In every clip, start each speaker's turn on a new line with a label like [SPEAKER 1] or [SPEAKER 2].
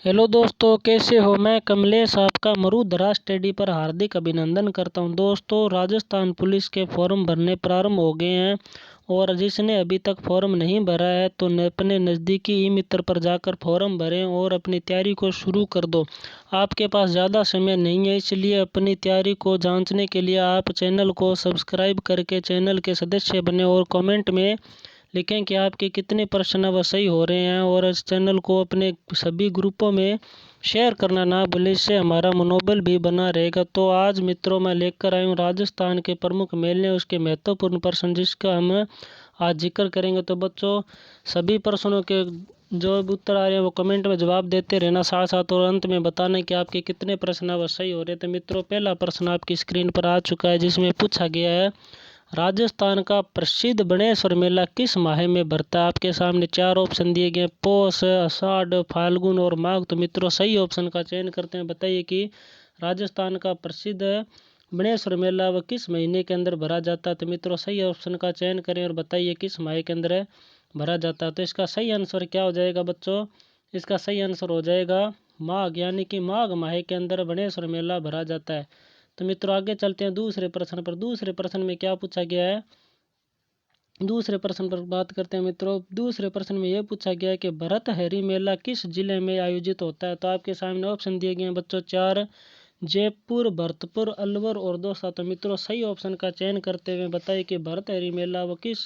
[SPEAKER 1] Hello दोस्तों, कैसे हो। मैं कमलेश आपका मरुधरा स्टडी पर हार्दिक अभिनंदन करता हूं। दोस्तों, राजस्थान पुलिस के फॉर्म भरने प्रारंभ हो गए हैं और जिसने अभी तक फॉर्म नहीं भरा है तो अपने नज़दीकी ई मित्र पर जाकर फॉर्म भरें और अपनी तैयारी को शुरू कर दो। आपके पास ज़्यादा समय नहीं है, इसलिए अपनी तैयारी को जांचने के लिए आप चैनल को सब्सक्राइब करके चैनल के सदस्य बने और कमेंट में लिखें कि आपके कितने प्रश्न अब सही हो रहे हैं और इस चैनल को अपने सभी ग्रुपों में शेयर करना ना भूलें। इससे हमारा मनोबल भी बना रहेगा। तो आज मित्रों, मैं लेकर आया हूँ राजस्थान के प्रमुख मेले उसके महत्वपूर्ण प्रश्न जिसका हम आज जिक्र करेंगे। तो बच्चों, सभी प्रश्नों के जो भी उत्तर आ रहे हैं वो कमेंट में जवाब देते रहना, साथ साथ और अंत में बताना कि आपके कितने प्रश्न अब सही हो रहे हैं। तो मित्रों, पहला प्रश्न आपकी स्क्रीन पर आ चुका है जिसमें पूछा गया है, राजस्थान का प्रसिद्ध बनेश्वर मेला किस माह में भरता है। आपके सामने चार ऑप्शन दिए गए, पौष, आषाढ़, फाल्गुन और माघ। तो मित्रों, सही ऑप्शन का चयन करते हैं। बताइए कि राजस्थान का प्रसिद्ध बनेश्वर मेला वह किस महीने के अंदर भरा जाता है। तो मित्रों, सही ऑप्शन का चयन करें और बताइए किस माह के अंदर भरा जाता है। तो इसका सही आंसर क्या हो जाएगा बच्चों? इसका सही आंसर हो जाएगा माघ, यानी कि माघ माह के अंदर बनेश्वर मेला भरा जाता है। तो मित्रों, आगे चलते हैं दूसरे प्रश्न पर। दूसरे प्रश्न में क्या पूछा गया है, दूसरे प्रश्न पर बात करते हैं मित्रों। दूसरे प्रश्न में यह पूछा गया है कि भरतहरि मेला किस जिले में आयोजित होता है। तो आपके सामने ऑप्शन दिए गए हैं बच्चों चार, जयपुर, भरतपुर, अलवर और दौसा। तो मित्रों, सही ऑप्शन का चयन करते हुए बताइए कि भरतहरि मेला वो किस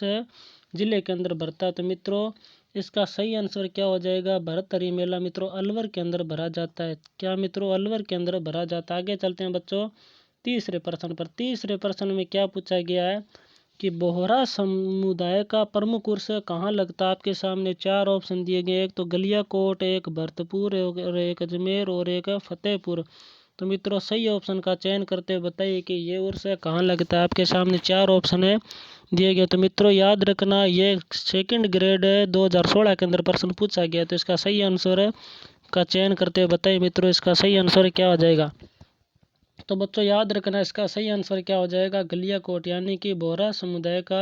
[SPEAKER 1] जिले के अंदर भरता है। तो मित्रों, इसका सही आंसर क्या हो जाएगा? भरतहरि मेला मित्रों अलवर के अंदर भरा जाता है। क्या मित्रों? अलवर के अंदर भरा जाता है। आगे चलते हैं बच्चों तीसरे प्रश्न पर। तीसरे प्रश्न में क्या पूछा गया है कि बोहरा समुदाय का प्रमुख उर्स कहाँ लगता है। आपके सामने चार ऑप्शन दिए गए, एक तो गलियाकोट, एक भरतपुर और एक अजमेर और एक फतेहपुर। तो मित्रों, सही ऑप्शन का चयन करते हुए बताइए कि ये उर्स कहाँ लगता है। आपके सामने चार ऑप्शन है दिए गए। तो मित्रों, याद रखना, ये सेकंड ग्रेड 2016 के अंदर प्रश्न पूछा गया। तो इसका सही आंसर का चयन करते हुए बताइए मित्रों, इसका सही आंसर क्या हो जाएगा। तो बच्चों, याद रखना, इसका सही आंसर क्या हो जाएगा? गलियाकोट, यानी कि बोहरा समुदाय का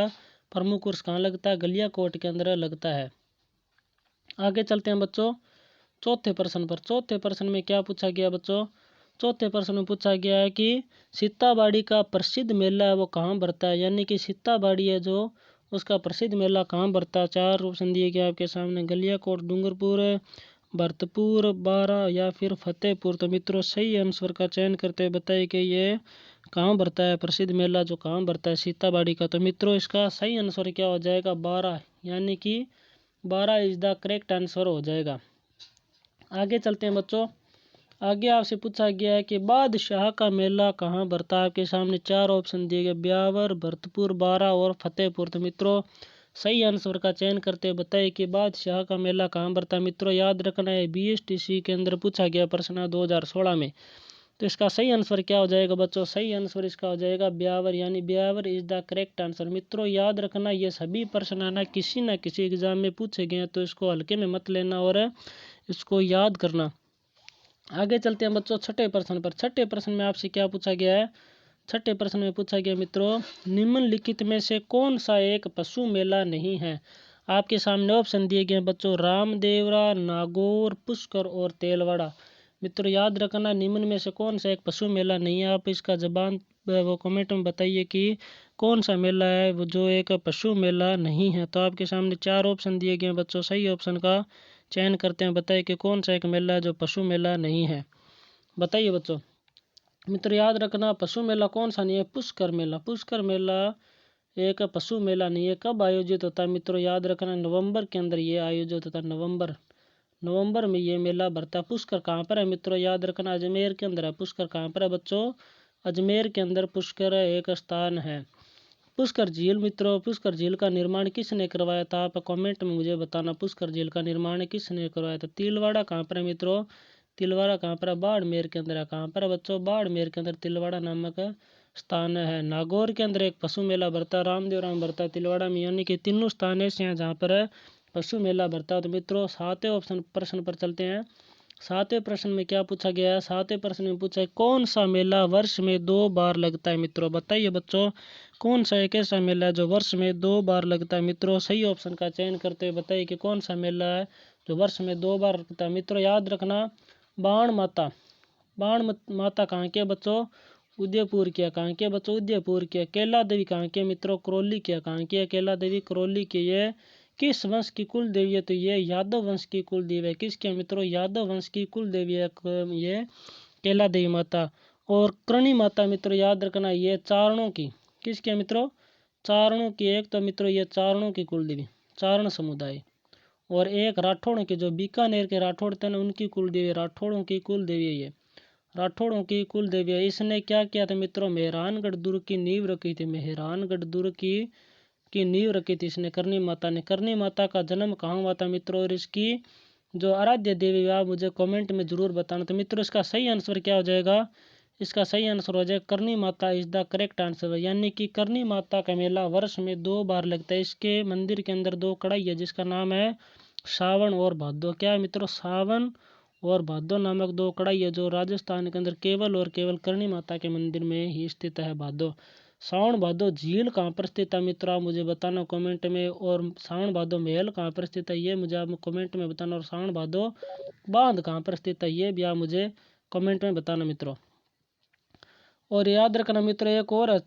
[SPEAKER 1] प्रमुख उर्स कहाँ लगता है? गलियाकोट के अंदर लगता है। आगे चलते हैं बच्चों चौथे प्रश्न पर। चौथे प्रश्न में क्या पूछा गया बच्चों? चौथे प्रश्न में पूछा गया है कि सीताबाड़ी का प्रसिद्ध मेला है वो कहाँ भरता है, यानी कि सीताबाड़ी है जो उसका प्रसिद्ध मेला कहाँ भरता है। चार ऑप्शन दिए गए आपके सामने, गलियाकोट, डूंगरपुर, भरतपुर, बारा या फिर फतेहपुर। तो मित्रों, सही आंसर का चयन करते हुए बताइए कि ये कहाँ भरता है प्रसिद्ध मेला जो कहाँ भरता है सीताबाड़ी का। तो मित्रों, इसका सही आंसर क्या हो जाएगा? बारा, यानी कि बारा इज द करेक्ट आंसर हो जाएगा। आगे चलते हैं बच्चों। आगे आपसे पूछा गया है कि बादशाह का मेला कहाँ भरता है। आपके सामने चार ऑप्शन दिए गए, ब्यावर, भरतपुर, बारा और फतेहपुर। तो मित्रों, सही आंसर का चयन करते बताइए कि बादशाह का मेला कहाँ भरता है। मित्रों, याद रखना है BSTC के अंदर पूछा गया प्रश्न 2016 में। तो इसका सही आंसर क्या हो जाएगा बच्चों? सही आंसर इसका हो जाएगा ब्यावर, यानी Beawar is the correct answer. मित्रों, याद रखना, ये सभी प्रश्न ना किसी एग्जाम में पूछे गए हैं, तो इसको हल्के में मत लेना और इसको याद करना। आगे चलते हैं बच्चों छठे प्रश्न पर। छठे प्रश्न में आपसे क्या पूछा गया है? छठे प्रश्न में पूछा गया मित्रों, निम्नलिखित में से कौन सा एक पशु मेला नहीं है। आपके सामने ऑप्शन दिए गए हैं बच्चों, रामदेवरा, नागौर, पुष्कर और तेलवाड़ा। मित्रों, याद रखना, निम्न में से कौन सा एक पशु मेला नहीं है। आप इसका जवाब वो कमेंट में बताइए कि कौन सा मेला है वो जो एक पशु मेला नहीं है। तो आपके सामने चार ऑप्शन दिए गए हैं बच्चों, सही ऑप्शन का चयन करते हैं। बताइए कि कौन सा एक मेला है जो पशु मेला नहीं है। बताइए बच्चों। मित्र, याद रखना, पशु मेला कौन सा नहीं है? पुष्कर मेला। पुष्कर मेला एक पशु मेला नहीं है। कब आयोजित होता है मित्रों? याद रखना, नवंबर के अंदर ये आयोजित होता है। नवंबर में ये मेला भरता है। पुष्कर कहाँ पर है मित्रों? याद रखना, अजमेर के अंदर है। पुष्कर कहाँ पर है बच्चों? अजमेर के अंदर पुष्कर एक स्थान है। पुष्कर झील मित्रों, पुष्कर झील का निर्माण किसने करवाया था? आप कमेंट में मुझे बताना, पुष्कर झील का निर्माण किसने करवाया था। तिलवाड़ा कहाँ पर है मित्रों? तिलवाड़ा कहाँ पर है? बाड़मेर के अंदर है। कहाँ पर है बच्चों? बाड़मेर के अंदर तिलवाड़ा नामक स्थान है। नागौर के अंदर एक पशु मेला भरता है, रामदेवरा में भरता है, तिलवाड़ा में, यानी कि तीनों स्थान ऐसे हैं जहाँ पर पशु मेला भरता है। तो मित्रों, सातवें ऑप्शन प्रश्न पर चलते हैं। सातवें प्रश्न में क्या पूछा गया है? सातवें प्रश्न में पूछा है, कौन सा मेला वर्ष में 2 बार लगता है मित्रों? बताइए बच्चों, कौन सा एक ऐसा मेला है जो वर्ष में 2 बार लगता है। मित्रों, सही ऑप्शन का चयन करते हुए बताइए कि कौन सा मेला है जो वर्ष में 2 बार लगता है। मित्रों याद रखना, बाण माता, बाण माता कहाँ के बच्चों, उदयपुर की है। कहाँ के बच्चों, उदयपुर की है। कैला देवी कहाँ के मित्रों, करौली की है। कहाँ की है कैला देवी, करौली की। ये किस वंश की कुल देवी है, तो ये यादव वंश की कुल देवी है। किसके मित्रों, यादव वंश की कुल देवी है ये कैला देवी माता। और करणी माता मित्रों याद रखना, ये चारणों की, किसके मित्रों, चारणों की। एक तो मित्रों ये चारणों की कुल देवी, चारण समुदाय। और एक राठौड़ों के, जो बीकानेर के राठौड़ थे ना, उनकी कुल देवी, राठौड़ों की कुल देवी है ये, राठौड़ों की कुल देवी है। इसने क्या किया था मित्रों, मेहरानगढ़ दुर्ग की नींव रखी थी। मेहरानगढ़ दुर्ग की नींव रखी थी इसने, करणी माता ने। करणी माता का जन्म कहाँ हुआ था मित्रों, और इसकी जो आराध्य देवी आप मुझे कमेंट में जरूर बताना। तो मित्रों इसका सही आंसर क्या हो जाएगा, इसका सही आंसर हो जाएगा Karni Mata is the correct answer. यानी कि करणी माता का मेला वर्ष में 2 बार लगता है। इसके मंदिर के अंदर 2 कड़ाई है जिसका नाम है सावन और भादो। क्या है मित्रों, सावन और भादो नामक 2 कड़ाई है, जो राजस्थान के अंदर केवल और केवल करणी माता के मंदिर में ही स्थित है। भादो, सावन भादो झील कहाँ पर स्थित है मित्रों, आप मुझे बताना कमेंट में। और सावन भादो महल कहाँ पर स्थित है ये मुझे आप कमेंट में बताना। और सावन भादो बांध कहाँ पर स्थित है ये भी आप मुझे कमेंट में बताना मित्रों। और याद रखना मित्रों, एक और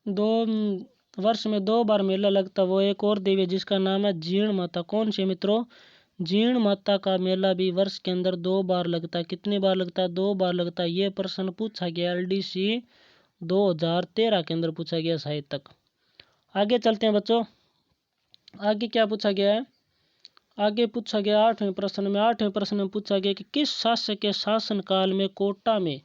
[SPEAKER 1] 2 वर्ष में 2 बार मेला लगता है, वो एक और देवी है जिसका नाम है जीण माता। कौन सी मित्रों, जीण माता का मेला भी वर्ष के अंदर 2 बार लगता है। कितनी बार लगता है, 2 बार लगता है। ये प्रश्न पूछा गया LDC 2013 के अंदर पूछा गया शायद तक। आगे चलते हैं बच्चों, आगे क्या पूछा गया है, आगे पूछा गया 8वें प्रश्न में। 8वें प्रश्न में पूछा गया कि किस शासक के शासन काल में कोटा में,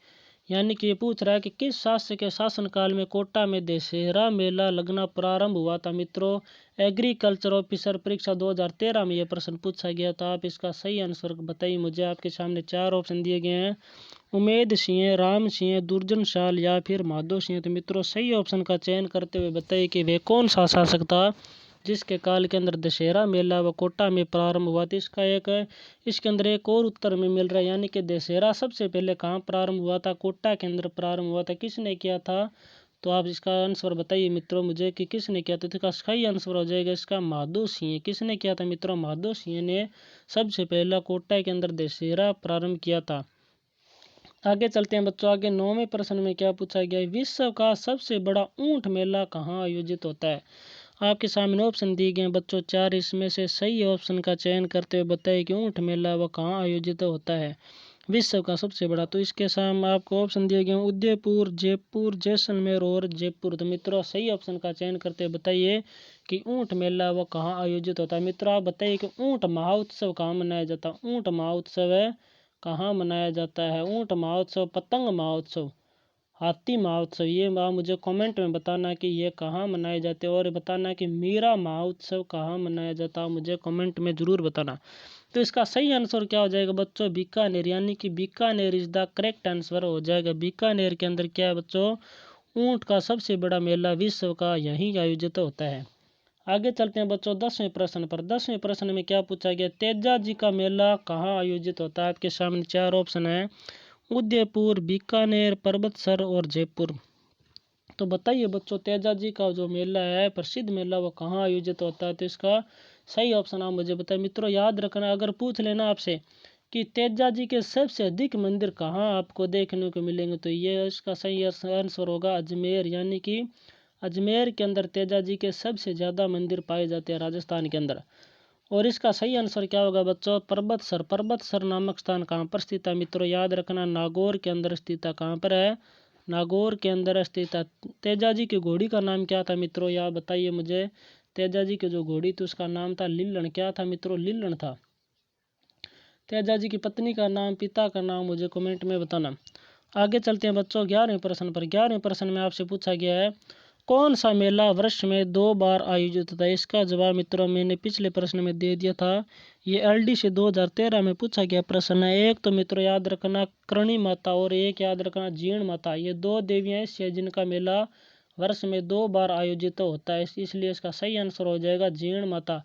[SPEAKER 1] यानी कि ये पूछ रहा है कि किस शासक के शासन काल में कोटा में दशहरा मेला लगना प्रारंभ हुआ था मित्रों। एग्रीकल्चर ऑफिसर परीक्षा 2013 में ये प्रश्न पूछा गया। तो आप इसका सही आंसर बताइए मुझे। आपके सामने 4 ऑप्शन दिए गए हैं, उमेद सिंह, राम सिंह, दुर्जन शाल या फिर माधो सिंह। तो मित्रों सही ऑप्शन का चयन करते हुए बताइए कि वे कौन सा शासक था जिसके काल के अंदर दशहरा मेला व कोटा में प्रारंभ हुआ था। इसका एक इसके अंदर एक और उत्तर में मिल रहा है, यानी कि दशहरा सबसे पहले कहाँ प्रारंभ हुआ था, कोटा के अंदर प्रारंभ हुआ था। किसने किया था, तो आप इसका आंसर बताइए मित्रों मुझे कि किसने किया था। तो इसका सही आंसर हो जाएगा इसका माधो सिंह। किसने किया था मित्रों, माधो सिंह ने सबसे पहला कोटा के अंदर दशहरा प्रारंभ किया था। आगे चलते हैं बच्चों, आगे 9वें प्रश्न में क्या पूछा गया है, विश्व का सबसे बड़ा ऊंट मेला कहाँ आयोजित होता है। आपके सामने ऑप्शन दिए गए हैं बच्चों 4, इसमें से सही ऑप्शन का चयन करते हुए बताइए कि ऊंट मेला वह कहाँ आयोजित होता है विश्व का सबसे बड़ा। तो इसके सामने आपको ऑप्शन दिए गए हैं उदयपुर, जयपुर, जैसलमेर और जयपुर। तो मित्रों सही ऑप्शन का चयन करते हुए बताइए कि ऊंट मेला वह कहाँ आयोजित होता है। मित्रों आप बताइए कि ऊंट महोत्सव कहाँ मनाया जाता है। ऊंट महोत्सव है कहाँ मनाया जाता है, ऊंट महोत्सव, पतंग महोत्सव, हाथी महोत्सव, ये आप मुझे कमेंट में बताना कि ये कहाँ मनाए जाते हैं। और बताना कि मीरा महोत्सव कहाँ मनाया जाता है, मुझे कमेंट में ज़रूर बताना। तो इसका सही आंसर क्या हो जाएगा बच्चों, बीकानेर, यानी कि Bikaner is the correct answer हो जाएगा। बीकानेर के अंदर क्या है बच्चों, ऊंट का सबसे बड़ा मेला विश्व का यहीं आयोजित होता है। आगे चलते हैं बच्चों 10वें प्रश्न पर। 10वें प्रश्न में क्या पूछा गया, तेजा जी का मेला कहाँ आयोजित होता है। आपके सामने 4 ऑप्शन है, उदयपुर, बीकानेर, पर्वतसर और जयपुर। तो बताइए बच्चों तेजा जी का जो मेला है, प्रसिद्ध मेला, वो कहाँ आयोजित होता है। तो इसका सही ऑप्शन आप मुझे बताइए। मित्रों याद रखना, अगर पूछ लेना आपसे कि तेजा जी के सबसे अधिक मंदिर कहाँ आपको देखने को मिलेंगे, तो ये इसका सही आंसर होगा अजमेर। यानी कि अजमेर के अंदर तेजा जी के सबसे ज़्यादा मंदिर पाए जाते हैं राजस्थान के अंदर। और इसका सही आंसर क्या होगा बच्चों, पर्वतसर। पर्वतसर नामक स्थान कहाँ पर स्थित है मित्रों, याद रखना नागौर के अंदर स्थित है। कहाँ पर है, नागौर के अंदर स्थित है। तेजा जी की घोड़ी का नाम क्या था मित्रों, यह बताइए मुझे। तेजा जी की जो घोड़ी थी उसका नाम था लिल्लण। क्या था मित्रों, लिल्लण था। तेजा जी की पत्नी का नाम, पिता का नाम मुझे कमेंट में बताना। आगे चलते हैं बच्चों 11वें प्रश्न पर। 11वें प्रश्न में आपसे पूछा गया है कौन सा मेला वर्ष में 2 बार आयोजित होता है। इसका जवाब मित्रों मैंने पिछले प्रश्न में दे दिया था। ये LDC 2013 में पूछा गया प्रश्न है। एक तो मित्रों याद रखना करणी माता और एक याद रखना जीण माता, ये 2 देवियाँ ऐसी हैं जिनका मेला वर्ष में 2 बार आयोजित होता है, इसलिए इसका सही आंसर हो जाएगा जीण माता।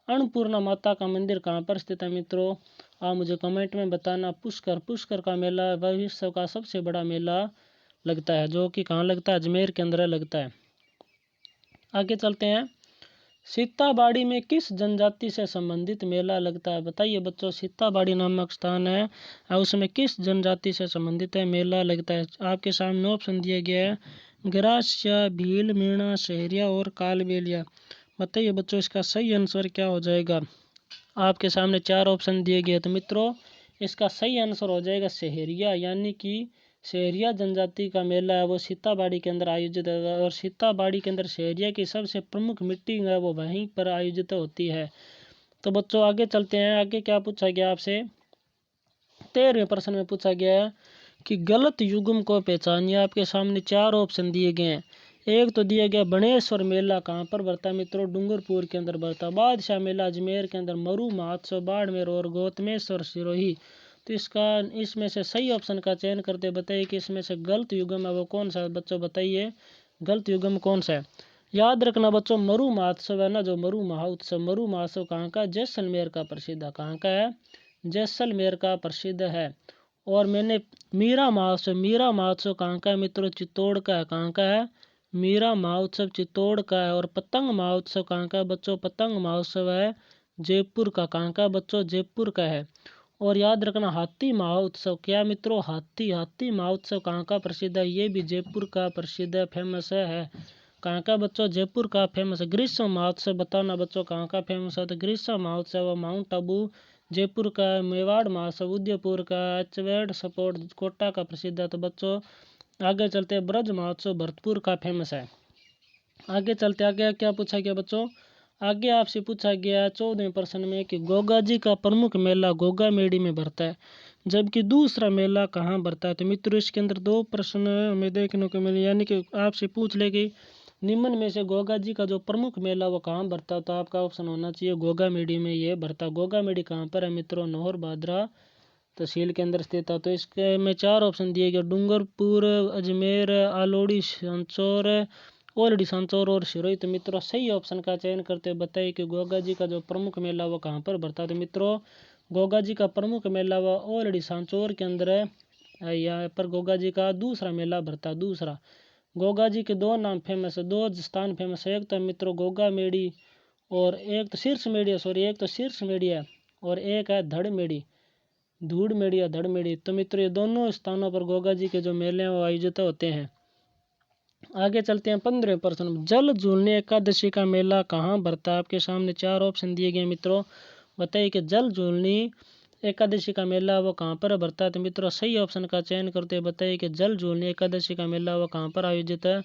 [SPEAKER 1] अन्नपूर्णा माता का मंदिर कहाँ पर स्थित है मित्रों, आप मुझे कमेंट में बताना। पुष्कर, पुष्कर का मेला वह विश्व का सबसे बड़ा मेला लगता है, जो कि कहाँ लगता है, अजमेर के अंदर लगता है। आगे चलते हैं सीताबाड़ी में किस जनजाति से संबंधित मेला लगता है? बताइए बच्चों, सीताबाड़ी नामक स्थान है और उसमें किस जनजाति से संबंधित है मेला लगता है? आपके सामने ऑप्शन दिया गया है, ग्रासिया, भील, मीणा, शहरिया और कालबेलिया। बताइए बच्चों, इसका सही आंसर क्या हो जाएगा? आपके सामने 4 ऑप्शन दिए गए, तो मित्रों इसका सही आंसर हो जाएगा शहरिया, यानी कि शहरिया जनजाति का मेला है वो सीताबाड़ी के अंदर आयोजित है। और सीताबाड़ी के अंदर शहरिया की सबसे प्रमुख मीटिंग है वो वहीं पर आयोजित होती है। तो बच्चों आगे चलते हैं। आगे क्या पूछा गया आपसे? 13वें प्रश्न में पूछा गया है कि गलत युग्म को पहचानिए। आपके सामने 4 ऑप्शन दिए गए हैं। एक तो दिया गया बनेश्वर मेला कहाँ पर बढ़ता है? मित्रों डूंगरपुर के अंदर बढ़ता। बादशाह मेला अजमेर के अंदर, मरु महोत्सव बाड़मेर और गौतमेश्वर सिरोही। तो इसमें से सही ऑप्शन का चयन करते बताइए कि इसमें से गलत युग्म है वो कौन सा है? बच्चों बताइए गलत युग्म कौन सा है। याद रखना बच्चों, मरु महोत्सव है ना, जो मरु महोत्सव कहाँ का? जैसलमेर का प्रसिद्ध है। कहाँ का है? जैसलमेर का प्रसिद्ध है। और मैंने मीरा महोत्सव कहाँ का है मित्रों? चित्तौड़ का है। कहाँ का है? मीरा महोत्सव चित्तौड़ का है। और पतंग महोत्सव कहाँ का है बच्चों? पतंग महोत्सव है जयपुर का। कहाँ का बच्चों? जयपुर का है। और याद रखना हाथी महोत्सव, क्या मित्रों? हाथी महोत्सव कहाँ का प्रसिद्ध है? ये भी जयपुर का प्रसिद्ध है, फेमस है। कहाँ का बच्चों? जयपुर का फेमस है। ग्रीष्म महोत्सव बताना बच्चों कहाँ का फेमस है? तो ग्रीष्म महोत्सव माउंट आबू जयपुर का है। मेवाड़ महोत्सव उदयपुर का। एचवेड सपोर्ट कोटा का प्रसिद्ध है। तो बच्चों आगे चलते हैं, ब्रज महोत्सव भरतपुर का फेमस है। आगे चलते, आगे क्या पूछा गया बच्चों? आगे आपसे पूछा गया 14वें प्रश्न में कि गोगा जी का प्रमुख मेला गोगा मेड़ी में भरता है, जबकि दूसरा मेला कहाँ भरता है? तो मित्रों इसके अंदर 2 प्रश्न हमें देखने को मिले, यानी कि आपसे पूछ ले कि निम्न में से गोगा जी का जो प्रमुख मेला वो कहाँ भरता है? तो आपका ऑप्शन होना चाहिए गोगा मेड़ी में ये भरता। गोगा मेड़ी कहाँ पर है मित्रों? नौहर भादरा तहसील के अंदर स्थित है। तो इसके में 4 ऑप्शन दिए गए, डूंगरपुर, अजमेर, आलोड़ी, सांचौर, ओलडी सांचौर और सिरोही। तो मित्रों सही ऑप्शन का चयन करते बताइए कि गोगा जी का जो प्रमुख मेला वो कहाँ पर भरता है? तो मित्रों गोगा जी का प्रमुख मेला वो ओलडी सांचौर के अंदर है। यहाँ पर गोगा जी का दूसरा मेला भरता है। दूसरा गोगा जी के 2 नाम फेमस है, 2 स्थान फेमस है। एक तो मित्रों गोगा मेड़ी और एक तो शीर्ष मेड़ी है, सॉरी एक तो शीर्ष मेड़ी है और एक है धड़ मेड़ी, धूड़ मेड़ी या धड़ मेड़ी। तो मित्रों ये दोनों स्थानों पर गोगा जी के जो मेले हैं वो आयोजित होते हैं। आगे चलते हैं 15वें प्रश्न। जल झूलनी एकादशी का मेला कहाँ भरता है? आपके सामने 4 ऑप्शन दिए गए मित्रों, बताइए कि जल झूलनी एकादशी का मेला वो कहाँ पर भरता है? तो मित्रों सही ऑप्शन का चयन करते बताइए कि जल झूलनी एकादशी का मेला वो कहाँ पर आयोजित है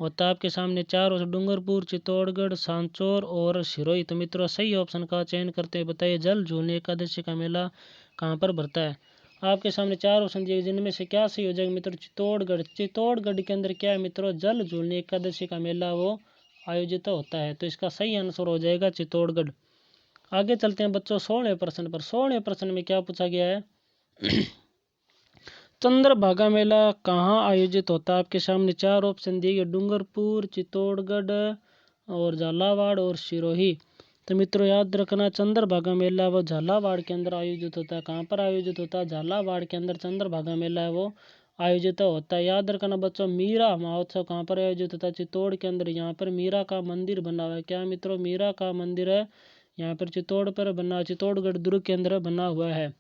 [SPEAKER 1] होता है। आपके सामने 4 डूंगरपुर, चित्तौड़गढ़, सांचौर और सिरोही। तो मित्रों सही ऑप्शन का चयन करते बताइए जल झूलनी एकादशी का मेला कहाँ पर भरता है। आपके सामने 4 ऑप्शन दिए जिनमें से क्या सही हो जाएगा मित्रों? चित्तौड़गढ़ के अंदर क्या है मित्रों? जल झूलनी एकादशी का मेला वो आयोजित होता है। तो इसका सही आंसर हो जाएगा चित्तौड़गढ़। आगे चलते हैं बच्चों 16वें प्रश्न पर। 16वें प्रश्न में क्या पूछा गया है? चंद्रभागा मेला कहाँ आयोजित होता है? आपके सामने 4 ऑप्शन दिए गए, डूंगरपुर, चित्तौड़गढ़ और झालावाड़ और सिरोही। तो मित्रों याद रखना चंद्रभागा मेला वो झालावाड़ के अंदर आयोजित होता है। कहाँ पर आयोजित होता है? झालावाड़ के अंदर चंद्रभागा मेला है वो आयोजित होता है। याद रखना बच्चों मीरा महोत्सव कहाँ पर आयोजित होता है? चित्तौड़ के अंदर। यहाँ पर मीरा का मंदिर बना हुआ है। क्या मित्रों? मीरा का मंदिर है यहाँ पर चित्तौड़ पर बना, चित्तौड़गढ़ दुर्ग के अंदर बना हुआ है।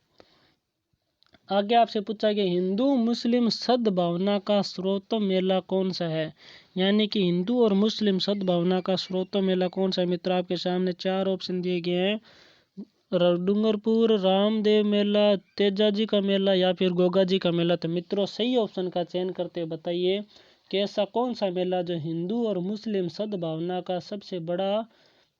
[SPEAKER 1] आगे आपसे पूछा गया हिंदू मुस्लिम सद्भावना का स्रोत मेला कौन सा है? यानी कि हिंदू और मुस्लिम सद्भावना का स्रोत मेला कौन सा है? मित्र आपके सामने 4 ऑप्शन दिए गए हैं, डूंगरपुर, रामदेव मेला, तेजाजी का मेला या फिर गोगा जी का मेला। तो मित्रों सही ऑप्शन का चयन करते बताइए कि ऐसा कौन सा मेला जो हिंदू और मुस्लिम सद्भावना का सबसे बड़ा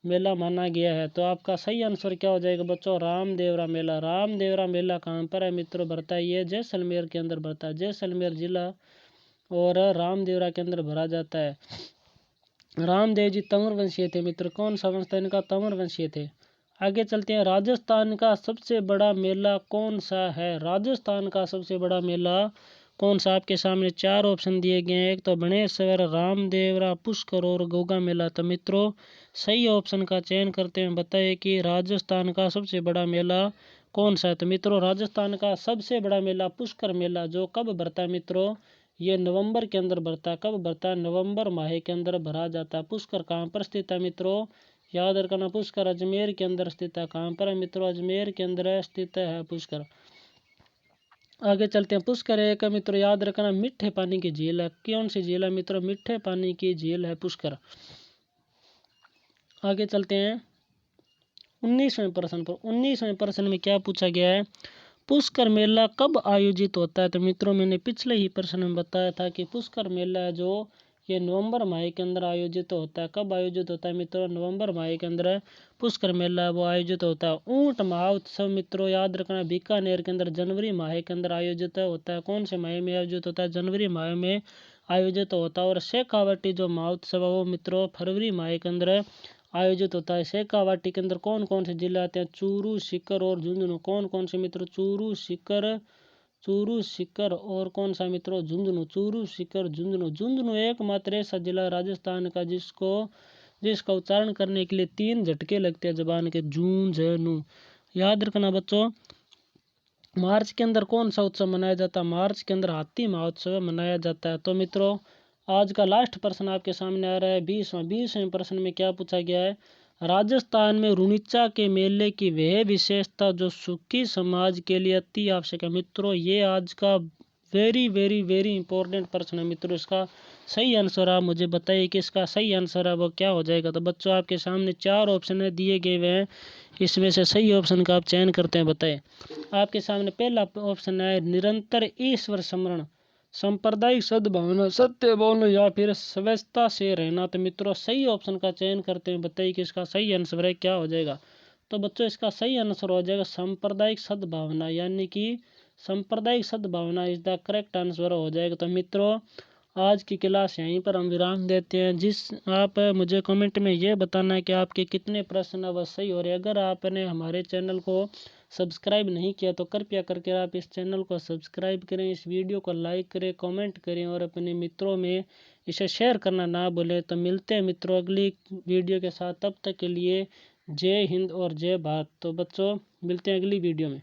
[SPEAKER 1] मेला माना गया है। तो आपका सही आंसर क्या हो जाएगा बच्चों? रामदेवरा मेला। रामदेवरा मेला कहाँ पर है मित्रों? भरता है ये जैसलमेर के अंदर भरता है, जैसलमेर जिला और रामदेवरा के अंदर भरा जाता है। रामदेव जी तंवर वंशीय थे मित्र। कौन सा वंश था इनका? तंवर वंशीय थे। आगे चलते हैं, राजस्थान का सबसे बड़ा मेला कौन सा है? राजस्थान का सबसे बड़ा मेला कौन सा? आपके सामने 4 ऑप्शन दिए गए हैं, एक तो बनेश्वर, रामदेवरा, पुष्कर और गोगा मेला। तो मित्रों सही ऑप्शन का चयन करते हैं बताइए कि राजस्थान का सबसे बड़ा मेला कौन सा है? तो मित्रों राजस्थान का सबसे बड़ा मेला पुष्कर मेला, जो कब भरता है मित्रों? ये नवंबर के अंदर भरता है। कब भरता है? नवंबर माह के अंदर भरा जाता है। पुष्कर कहाँ पर स्थित है मित्रों? याद रखना पुष्कर अजमेर के अंदर स्थित है। कहाँ पर है मित्रों? अजमेर के अंदर स्थित है पुष्कर। आगे चलते हैं। पुष्कर एक मित्रों याद रखना मीठे पानी की झील है। कौन सी झील है मित्रों? मीठे पानी की झील है पुष्कर। आगे चलते हैं 19वें प्रश्न पर। 19वें प्रश्न में क्या पूछा गया है? पुष्कर मेला कब आयोजित होता है? तो मित्रों मैंने पिछले ही प्रश्न में बताया था कि पुष्कर मेला है जो ये नवंबर माह के अंदर आयोजित होता है। कब आयोजित होता है मित्रों? नवंबर माह के अंदर पुष्कर मेला वो आयोजित होता है। ऊंट महोत्सव मित्रों याद रखना बीकानेर के अंदर जनवरी माह के अंदर आयोजित होता है। कौन से माह में आयोजित होता है? जनवरी माह में आयोजित होता है। और शेखावाटी जो महोत्सव है वो मित्रों फरवरी माह के अंदर आयोजित होता है। शेखावाटी के अंदर कौन कौन से जिले आते हैं? चूरू, सीकर और झुंझुनू। कौन कौन से मित्रों? चूरू, सीकर और कौन सा मित्रों? झुंझुनू। चूरू, सीकर, झुंझुनू। झुंझुनू एकमात्र ऐसा जिला राजस्थान का जिसका उच्चारण करने के लिए 3 झटके लगते हैं जबान के। झुंझुनू। याद रखना बच्चों। मार्च के अंदर कौन सा उत्सव मनाया जाता है? मार्च के अंदर हाथी महोत्सव मनाया जाता है। तो मित्रों आज का लास्ट प्रश्न आपके सामने आ रहा है 20वें प्रश्न में क्या पूछा गया है? राजस्थान में रुणिचा के मेले की वह विशेषता जो सुखी समाज के लिए अति आवश्यक है। मित्रों ये आज का वेरी वेरी वेरी इंपॉर्टेंट प्रश्न है मित्रों। इसका सही आंसर आप मुझे बताइए कि इसका सही आंसर है वो क्या हो जाएगा। तो बच्चों आपके सामने 4 ऑप्शन दिए गए हुए हैं, इसमें से सही ऑप्शन का आप चयन करते हैं, बताएं। आपके सामने पहला ऑप्शन है निरंतर ईश्वर स्मरण, सांप्रदायिक सद्भावना, सत्य बोलना या फिर स्वस्थता से रहना। तो मित्रों सही ऑप्शन का चयन करते हैं, बताइए कि इसका सही आंसर है क्या हो जाएगा। तो बच्चों इसका सही आंसर हो जाएगा सांप्रदायिक सद्भावना, यानी कि सांप्रदायिक सद्भावना इज द करेक्ट आंसर हो जाएगा। तो मित्रों आज की क्लास यहीं पर हम विराम देते हैं। आप मुझे कमेंट में ये बताना है कि आपके कितने प्रश्न अब सही हो रहे हैं। अगर आपने हमारे चैनल को सब्सक्राइब नहीं किया तो कृपया करके आप इस चैनल को सब्सक्राइब करें, इस वीडियो को लाइक करें, कमेंट करें और अपने मित्रों में इसे शेयर करना ना भूलें। तो मिलते हैं मित्रों अगली वीडियो के साथ, तब तक के लिए जय हिंद और जय भारत। तो बच्चों मिलते हैं अगली वीडियो में।